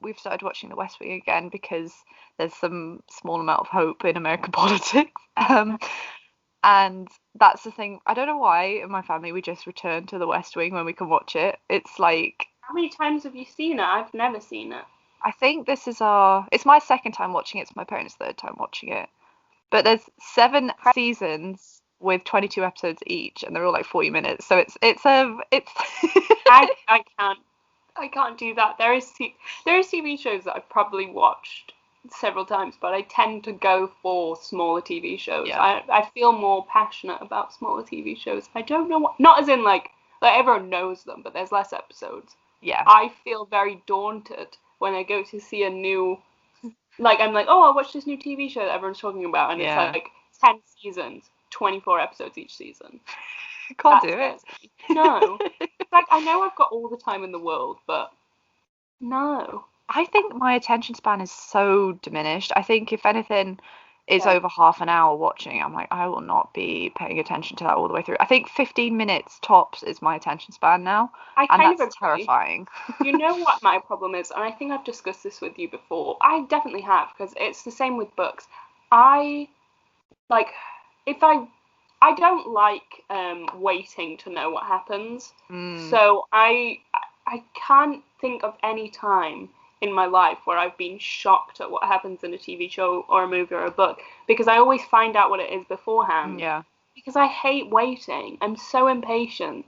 we've started watching The West Wing again because there's some small amount of hope in American politics. And that's the thing. I don't know why in my family we just return to The West Wing when we can watch it. It's like, how many times have you seen it? I've never seen it. I think it's my second time watching it. It's my parents' third time watching it. But there's 7 seasons with 22 episodes each, and they're all like 40 minutes. So it's I can't do that. There is TV shows that I've probably watched several times, but I tend to go for smaller TV shows. Yeah. I feel more passionate about smaller TV shows. I don't know what, not as in like everyone knows them, but there's less episodes. Yeah. I feel very daunted when I go to see a new, like, I'm like, oh, I'll watch this new TV show that everyone's talking about, and it's like 10 seasons, 24 episodes each season. Can't do it. No. Like, I know I've got all the time in the world, but no. I think my attention span is so diminished. I think if anything is over half an hour watching, I'm like, I will not be paying attention to that all the way through. I think 15 minutes tops is my attention span now. And that's terrifying. You know what my problem is? And I think I've discussed this with you before. I definitely have, because it's the same with books. I don't like waiting to know what happens. So I can't think of any time in my life where I've been shocked at what happens in a TV show or a movie or a book, because I always find out what it is beforehand. Yeah. Because I hate waiting. I'm so impatient.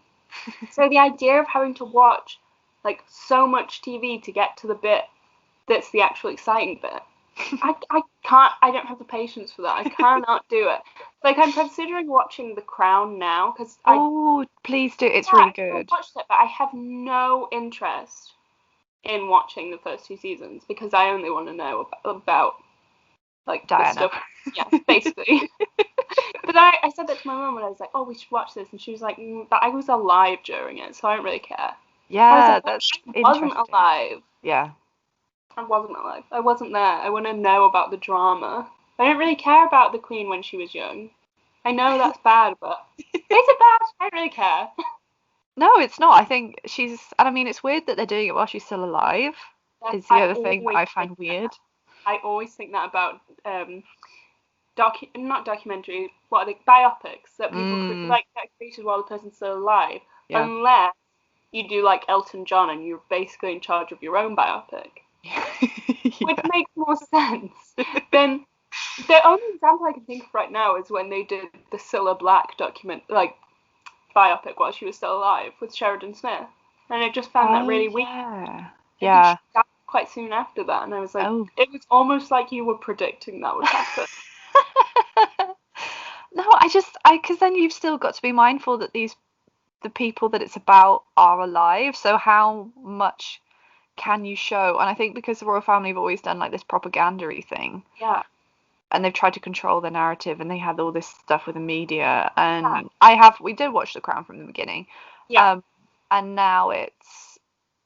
So the idea of having to watch like so much TV to get to the bit that's the actual exciting bit, I don't have the patience for that. I cannot do it. Like, I'm considering watching The Crown now, because please do. It's really good. I watched it, but I have no interest in watching the first 2 seasons because I only want to know about like Diana. The stuff. Yeah, basically. But then I said that to my mum and I was like, oh, we should watch this, and she was like, but I was alive during it, so I don't really care. Yeah, that's interesting. I wasn't alive. Yeah. I wasn't alive. I wasn't there. I want to know about the drama. I don't really care about the Queen when she was young. I know that's bad, but is it bad? I don't really care. No, it's not. I think and I mean, it's weird that they're doing it while she's still alive. Is the other thing that I find weird. I always think that about not documentaries, what are they, biopics that people like that created while the person's still alive. Yeah. Unless you do like Elton John and you're basically in charge of your own biopic. Which makes more sense. Then the only example I can think of right now is when they did the Cilla Black biopic while she was still alive with Sheridan Smith, and I just found that really weird. Yeah. She died quite soon after that, and I was like, it was almost like you were predicting that would happen. No, because then you've still got to be mindful that the people that it's about are alive. So how much can you show? And I think because the royal family have always done like this propaganda-y thing. Yeah. And they've tried to control the narrative, and they had all this stuff with the media. And we did watch The Crown from the beginning. Yeah. And now it's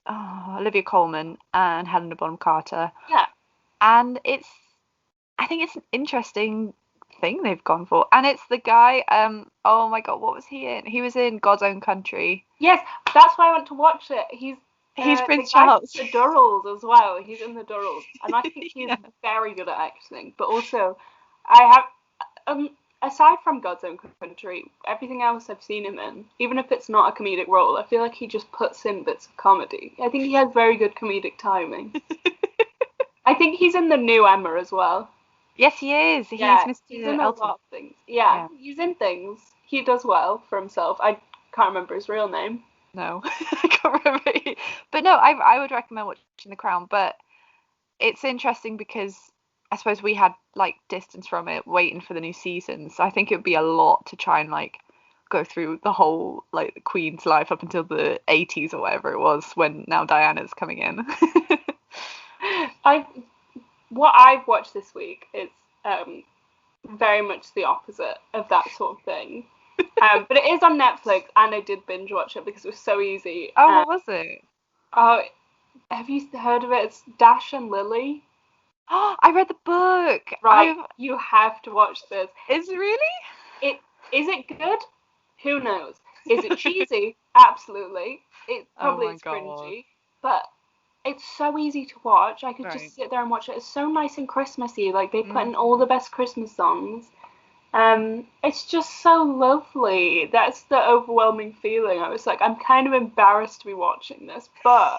Olivia Colman and Helena Bonham Carter. Yeah. And I think it's an interesting thing they've gone for. And it's the guy, oh my God, what was he in? He was in God's Own Country. Yes, that's why I want to watch it. He's Prince Charles. The Durrells as well. He's in the Durrells, and I think he's very good at acting. But also, I have, aside from God's Own Country, everything else I've seen him in, even if it's not a comedic role, I feel like he just puts in bits of comedy. I think he has very good comedic timing. I think he's in the new Emma as well. Yes, he is. He's in a lot of things. Yeah, he's in things. He does well for himself. I can't remember his real name. No, I can't remember. But no, I would recommend watching The Crown. But it's interesting because I suppose we had like distance from it, waiting for the new seasons. So I think it would be a lot to try and like go through the whole like the Queen's life up until the 80s or whatever it was, when now Diana's coming in. What I've watched this week is very much the opposite of that sort of thing. But it is on Netflix, and I did binge watch it because it was so easy. Oh, what was it? Oh, have you heard of it? It's Dash and Lily. Oh, I read the book. Right, you have to watch this. Is it really? Is it good? Who knows? Is it cheesy? Absolutely. It probably is cringy, but it's so easy to watch. I could Right. just sit there and watch it. It's so nice and Christmassy. Like they put in all the best Christmas songs. It's just so lovely. That's the overwhelming feeling. I was like, I'm kind of embarrassed to be watching this, but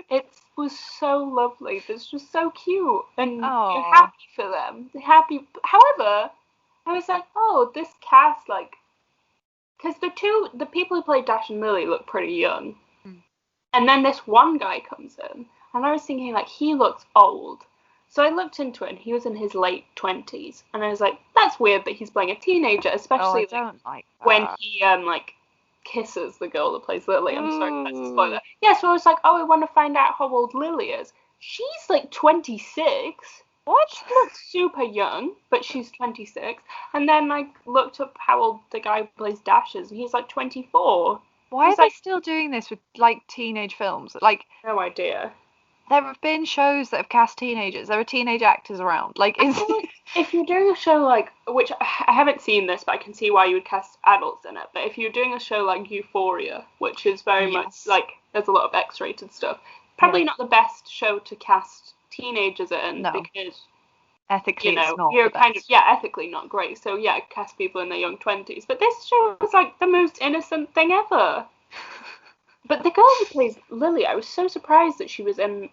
it was so lovely. It's just so cute, and you're Oh. happy for them. They're happy. However, I was like, oh, this cast, like, because the people who play Dash and Lily look pretty young, and then this one guy comes in, and I was thinking like he looks old. So I looked into it, and he was in his late 20s, and I was like, that's weird that he's playing a teenager, Oh, I especially like, don't like when that. he like kisses the girl that plays Lily. I'm sorry if that's a Ooh. spoiler. Yeah, so I was like, oh, I want to find out how old Lily is. She's like 26. What? She looks super young, but she's 26. And then I looked up how old the guy who plays Dash is, and he's like 24. Why I are was they like, still doing this with like teenage films? Like no idea. there have been shows that have cast teenagers. There are teenage actors around. Like I it's feel like if you're doing a show like, which I haven't seen this, but I can see why you would cast adults in it. But if you're doing a show like Euphoria, which is very much yes. like there's a lot of X-rated stuff, Yeah. probably not the best show to cast teenagers in No. because Ethically it's not you're the kind of best. ethically not great. So yeah, cast people in their young 20s. But this show was like the most innocent thing ever. But the girl who plays Lily, I was so surprised that she was in.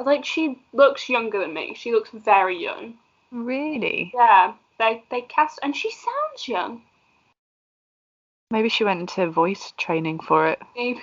Like she looks younger than me. She looks very young. Really? Yeah, they cast, and she sounds young. Maybe she went into voice training for it. Maybe